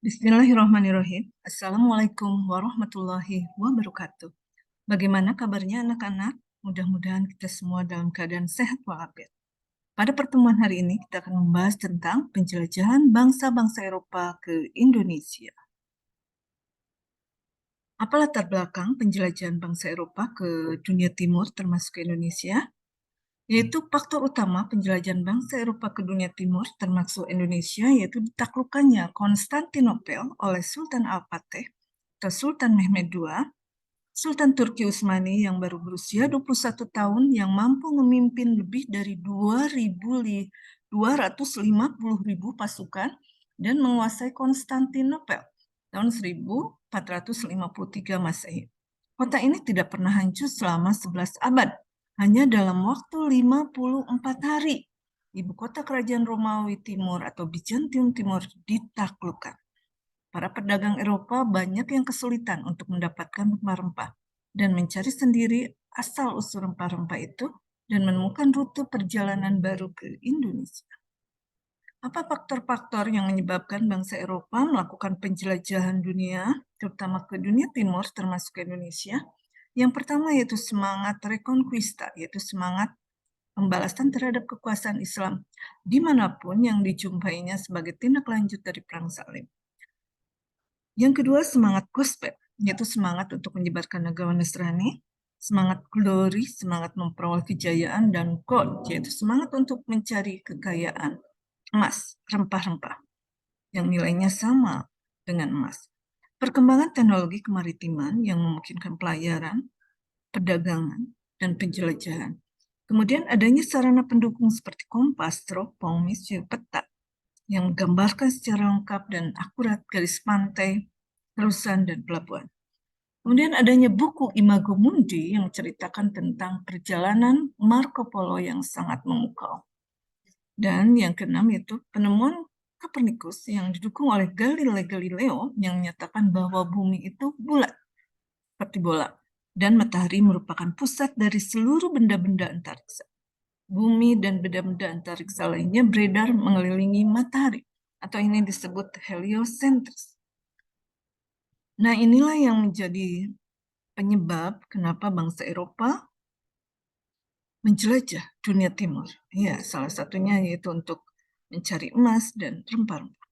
Bismillahirrahmanirrahim. Assalamualaikum warahmatullahi wabarakatuh. Bagaimana kabarnya anak-anak? Mudah-mudahan kita semua dalam keadaan sehat walafiat. Pada pertemuan hari ini kita akan membahas tentang penjelajahan bangsa-bangsa Eropa ke Indonesia. Apa latar belakang penjelajahan bangsa Eropa ke dunia timur termasuk ke Indonesia? Yaitu faktor utama penjelajahan bangsa Eropa ke dunia timur termasuk Indonesia yaitu ditaklukkannya Konstantinopel oleh Sultan Al-Fatih atau Sultan Mehmed II, Sultan Turki Utsmani yang baru berusia 21 tahun yang mampu memimpin lebih dari 250.000 pasukan dan menguasai Konstantinopel tahun 1453 Masehi. Kota ini tidak pernah hancur selama 11 abad. Hanya dalam waktu 54 hari, ibu kota kerajaan Romawi Timur atau Bizantium Timur ditaklukkan. Para pedagang Eropa banyak yang kesulitan untuk mendapatkan rempah-rempah dan mencari sendiri asal-usul rempah-rempah itu dan menemukan rute perjalanan baru ke Indonesia. Apa faktor-faktor yang menyebabkan bangsa Eropa melakukan penjelajahan dunia, terutama ke dunia timur termasuk ke Indonesia? Yang pertama yaitu semangat reconquista, yaitu semangat pembalasan terhadap kekuasaan Islam dimanapun yang dijumpainya sebagai tindak lanjut dari Perang Salib. Yang kedua, semangat gospel, yaitu semangat untuk menyebarkan agama Nasrani, semangat glory, semangat memperoleh kejayaan, dan gold, yaitu semangat untuk mencari kekayaan, emas, rempah-rempah, yang nilainya sama dengan emas. Perkembangan teknologi kemaritiman yang memungkinkan pelayaran, perdagangan, dan penjelajahan. Kemudian adanya sarana pendukung seperti kompas, teropong, misiu, peta, yang menggambarkan secara lengkap dan akurat garis pantai, terusan, dan pelabuhan. Kemudian adanya buku Imago Mundi yang menceritakan tentang perjalanan Marco Polo yang sangat memukau. Dan yang keenam yaitu penemuan Copernicus yang didukung oleh Galileo yang menyatakan bahwa bumi itu bulat seperti bola dan matahari merupakan pusat dari seluruh benda-benda antariksa. Bumi dan benda-benda antariksa lainnya beredar mengelilingi matahari atau ini disebut heliocentris. Nah, inilah yang menjadi penyebab kenapa bangsa Eropa menjelajah dunia timur. Ya, salah satunya yaitu untuk mencari emas dan rempah-rempah.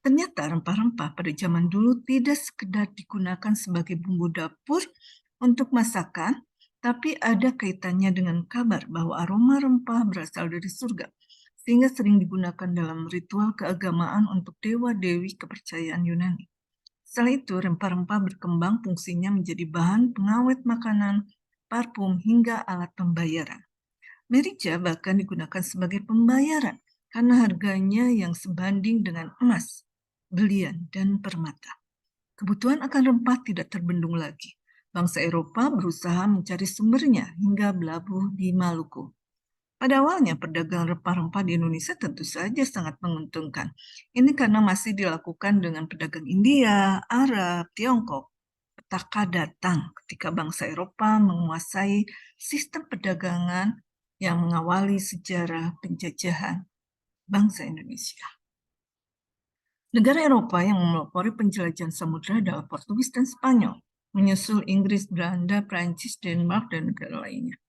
Ternyata rempah-rempah pada zaman dulu tidak sekedar digunakan sebagai bumbu dapur untuk masakan, tapi ada kaitannya dengan kabar bahwa aroma rempah berasal dari surga, sehingga sering digunakan dalam ritual keagamaan untuk dewa-dewi kepercayaan Yunani. Setelah itu, rempah-rempah berkembang fungsinya menjadi bahan pengawet makanan, parfum, hingga alat pembayaran. Merica bahkan digunakan sebagai pembayaran karena harganya yang sebanding dengan emas, belian, dan permata. Kebutuhan akan rempah tidak terbendung lagi. Bangsa Eropa berusaha mencari sumbernya hingga berlabuh di Maluku. Pada awalnya pedagang rempah-rempah di Indonesia tentu saja sangat menguntungkan. Ini karena masih dilakukan dengan pedagang India, Arab, Tiongkok. Petaka datang ketika bangsa Eropa menguasai sistem perdagangan yang mengawali sejarah penjajahan bangsa Indonesia. Negara Eropa yang melopori penjelajahan samudera adalah Portugis dan Spanyol, menyusul Inggris, Belanda, Prancis, Denmark, dan negara lainnya.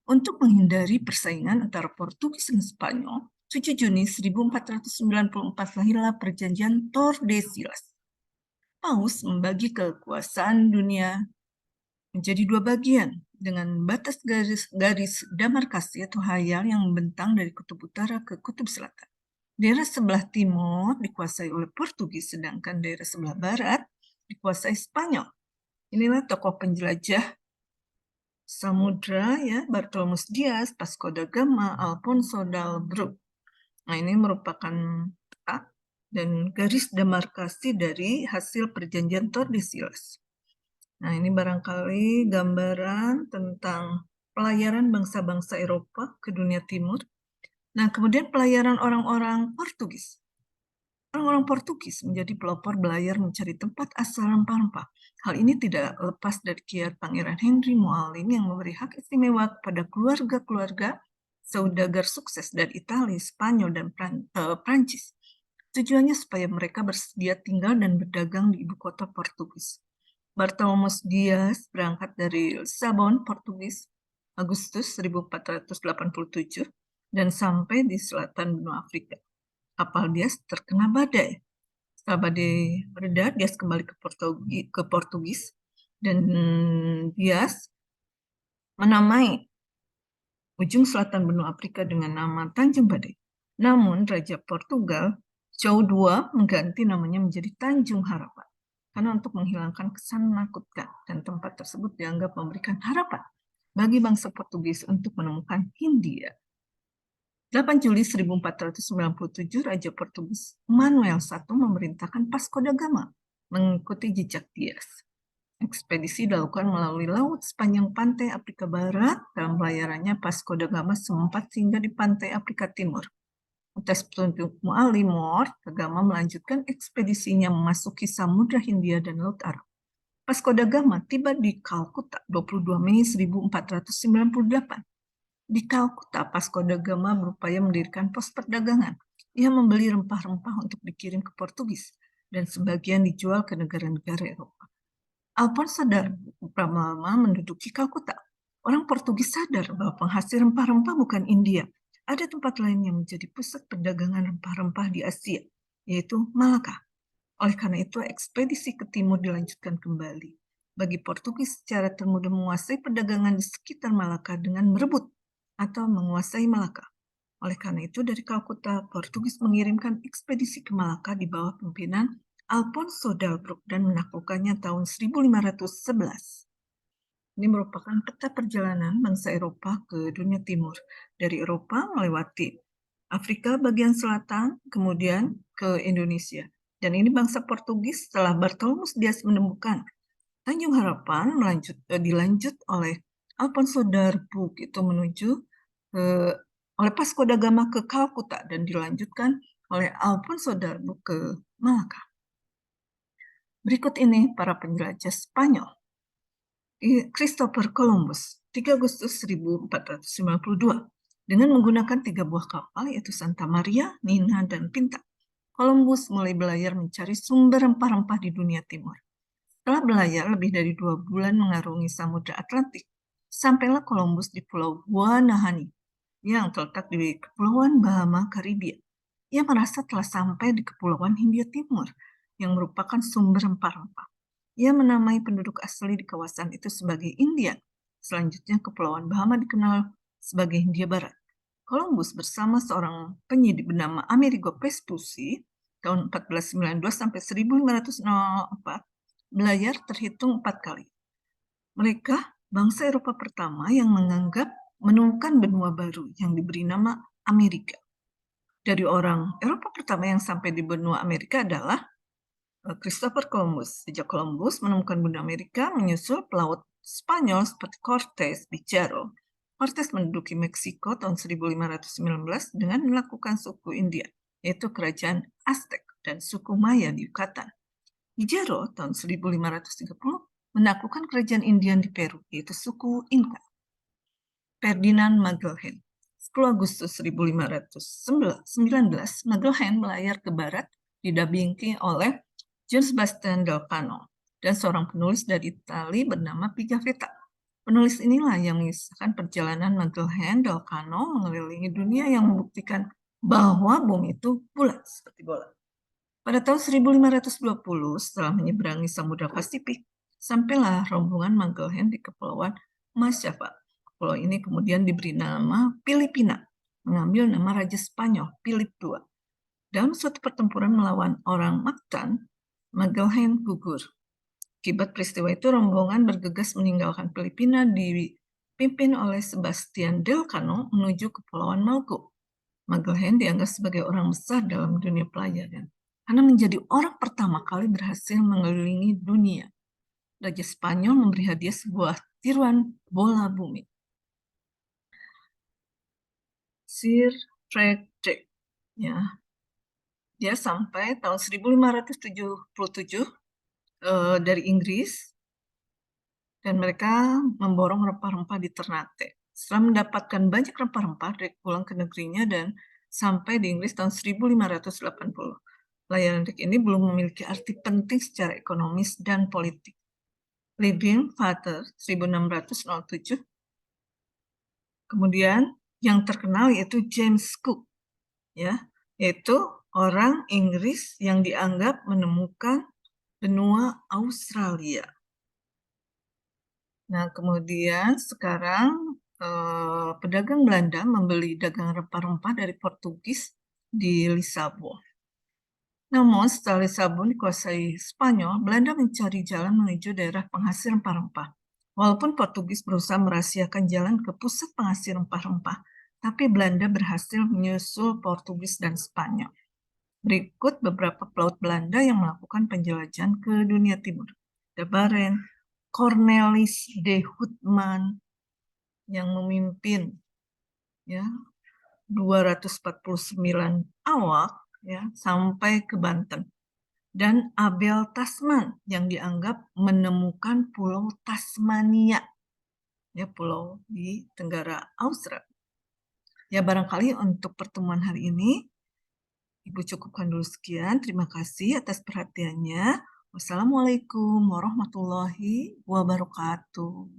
Untuk menghindari persaingan antara Portugis dan Spanyol, 7 Juni 1494 lahirlah perjanjian Tordesillas. Paus membagi kekuasaan dunia menjadi dua bagian dengan batas garis demarkasi atau hayal yang membentang dari kutub utara ke kutub selatan. Daerah sebelah timur dikuasai oleh Portugis, sedangkan daerah sebelah barat dikuasai Spanyol. Inilah tokoh penjelajah samudra ya, Bartolomé Dias, Vasco da Gama, Alfonso Delbruck. Nah, ini merupakan peta dan garis demarkasi dari hasil perjanjian Tordesillas. Nah, ini barangkali gambaran tentang pelayaran bangsa-bangsa Eropa ke dunia timur. Nah, kemudian pelayaran orang-orang Portugis. Orang-orang Portugis menjadi pelopor belayar mencari tempat asal rempah-rempah. Hal ini tidak lepas dari kiat Pangeran Henry Moulin yang memberi hak istimewa kepada keluarga-keluarga saudagar sukses dari Italia, Spanyol, dan Prancis. Tujuannya supaya mereka bersedia tinggal dan berdagang di ibu kota Portugis. Bartolomeu Dias berangkat dari Lisabon, Portugis, Agustus 1487 dan sampai di selatan benua Afrika. Kapal Dias terkena badai. Setelah badai reda, Dias kembali ke Portugis dan Dias menamai ujung selatan benua Afrika dengan nama Tanjung Badai. Namun Raja Portugal João II mengganti namanya menjadi Tanjung Harapan karena untuk menghilangkan kesan menakutkan, dan tempat tersebut dianggap memberikan harapan bagi bangsa Portugis untuk menemukan Hindia. 8 Juli 1497, Raja Portugis Manuel I memerintahkan Vasco da Gama mengikuti jejak Dias. Ekspedisi dilakukan melalui laut sepanjang pantai Afrika Barat. Dalam pelayarannya, Vasco da Gama sempat singgah di pantai Afrika Timur. Atas petunjuk Mu'alimor, da Gama melanjutkan ekspedisinya memasuki Samudra Hindia dan Laut Arab. Vasco da Gama tiba di Kalkuta 22 Mei 1498. Di Kalkuta, Vasco da Gama berupaya mendirikan pos perdagangan. Ia membeli rempah-rempah untuk dikirim ke Portugis, dan sebagian dijual ke negara-negara Eropa. Alfonso Darbo lama-lama menduduki Kalkuta. Orang Portugis sadar bahwa penghasil rempah-rempah bukan India. Ada tempat lain yang menjadi pusat perdagangan rempah-rempah di Asia, yaitu Malaka. Oleh karena itu, ekspedisi ke timur dilanjutkan kembali. Bagi Portugis, cara termudah menguasai perdagangan di sekitar Malaka dengan merebut atau menguasai Malaka. Oleh karena itu, dari Kalkuta, Portugis mengirimkan ekspedisi ke Malaka di bawah pimpinan Alfonso Delbrück dan menaklukkannya tahun 1511. Ini merupakan peta perjalanan bangsa Eropa ke dunia timur. Dari Eropa melewati Afrika bagian selatan, kemudian ke Indonesia. Dan ini bangsa Portugis setelah Bartolomeu Dias menemukan Tanjung Harapan dilanjut oleh Alfonso Darboux itu menuju oleh Vasco da Gama ke Kalkuta dan dilanjutkan oleh Alfonso Darboux ke Malaka. Berikut ini para penjelajah Spanyol. Christopher Columbus, 3 Agustus 1492, dengan menggunakan 3 buah kapal yaitu Santa Maria, Nina, dan Pinta. Columbus mulai berlayar mencari sumber rempah-rempah di dunia timur. Setelah berlayar lebih dari 2 bulan mengarungi Samudra Atlantik, sampailah Columbus di Pulau Guanahani yang terletak di Kepulauan Bahama, Karibia. Ia merasa telah sampai di Kepulauan Hindia Timur yang merupakan sumber rempah-rempah. Ia menamai penduduk asli di kawasan itu sebagai Indian. Selanjutnya, Kepulauan Bahama dikenal sebagai Hindia Barat. Columbus bersama seorang penyidik bernama Amerigo Vespucci tahun 1492 sampai 1504 berlayar terhitung 4 kali. Mereka bangsa Eropa pertama yang menganggap menemukan benua baru yang diberi nama Amerika. Dari orang Eropa pertama yang sampai di benua Amerika adalah Christopher Columbus. Sejak Columbus menemukan benua Amerika, menyusul pelaut Spanyol seperti Cortes, Pizarro. Cortes menduduki Meksiko tahun 1519 dengan melakukan suku India, yaitu kerajaan Aztec dan suku Maya di Yucatan. Pizarro tahun 1530 menaklukkan kerajaan Indian di Peru, yaitu suku Inca. Ferdinand Magellan, 10 Agustus 1519, Magellan melayar ke barat didampingi oleh John Sebastian Elcano dan seorang penulis dari Italia bernama Pigafetta. Penulis inilah yang mengisahkan perjalanan Magellan dan Elcano mengelilingi dunia yang membuktikan bahwa bumi itu bulat seperti bola. Pada tahun 1520, setelah menyeberangi Samudra Pasifik, sampailah rombongan Magellan di Kepulauan Mas Java. Pulau ini kemudian diberi nama Filipina, mengambil nama Raja Spanyol Philip II. Dalam suatu pertempuran melawan orang Mactan, Magellan gugur. Akibat peristiwa itu, rombongan bergegas meninggalkan Filipina dipimpin oleh Sebastian Elcano menuju Kepulauan Maluku. Magellan dianggap sebagai orang besar dalam dunia pelayaran karena menjadi orang pertama kali berhasil mengelilingi dunia. Raja Spanyol memberi hadiah sebuah tiruan bola bumi. Sir Frederick, ya, dia sampai tahun 1577 dari Inggris, dan mereka memborong rempah-rempah di Ternate. Setelah mendapatkan banyak rempah-rempah, Drake pulang ke negerinya dan sampai di Inggris tahun 1580. Layanan ini belum memiliki arti penting secara ekonomis dan politik. Living Father 1607. Kemudian yang terkenal yaitu James Cook, ya, yaitu orang Inggris yang dianggap menemukan benua Australia. Nah, kemudian sekarang pedagang Belanda membeli dagang rempah-rempah dari Portugis di Lisabon. Namun setelah Lisabon dikuasai Spanyol, Belanda mencari jalan menuju daerah penghasil rempah-rempah. Walaupun Portugis berusaha merahasiakan jalan ke pusat penghasil rempah-rempah, tapi Belanda berhasil menyusul Portugis dan Spanyol. Berikut beberapa pelaut Belanda yang melakukan penjelajahan ke dunia timur. De Barend, Cornelis de Houtman yang memimpin, ya, 249 awak, ya, sampai ke Banten, dan Abel Tasman yang dianggap menemukan pulau Tasmania, ya, pulau di Tenggara Australia. Ya, barangkali untuk pertemuan hari ini Ibu cukupkan dulu sekian. Terima kasih atas perhatiannya. Wassalamualaikum warahmatullahi wabarakatuh.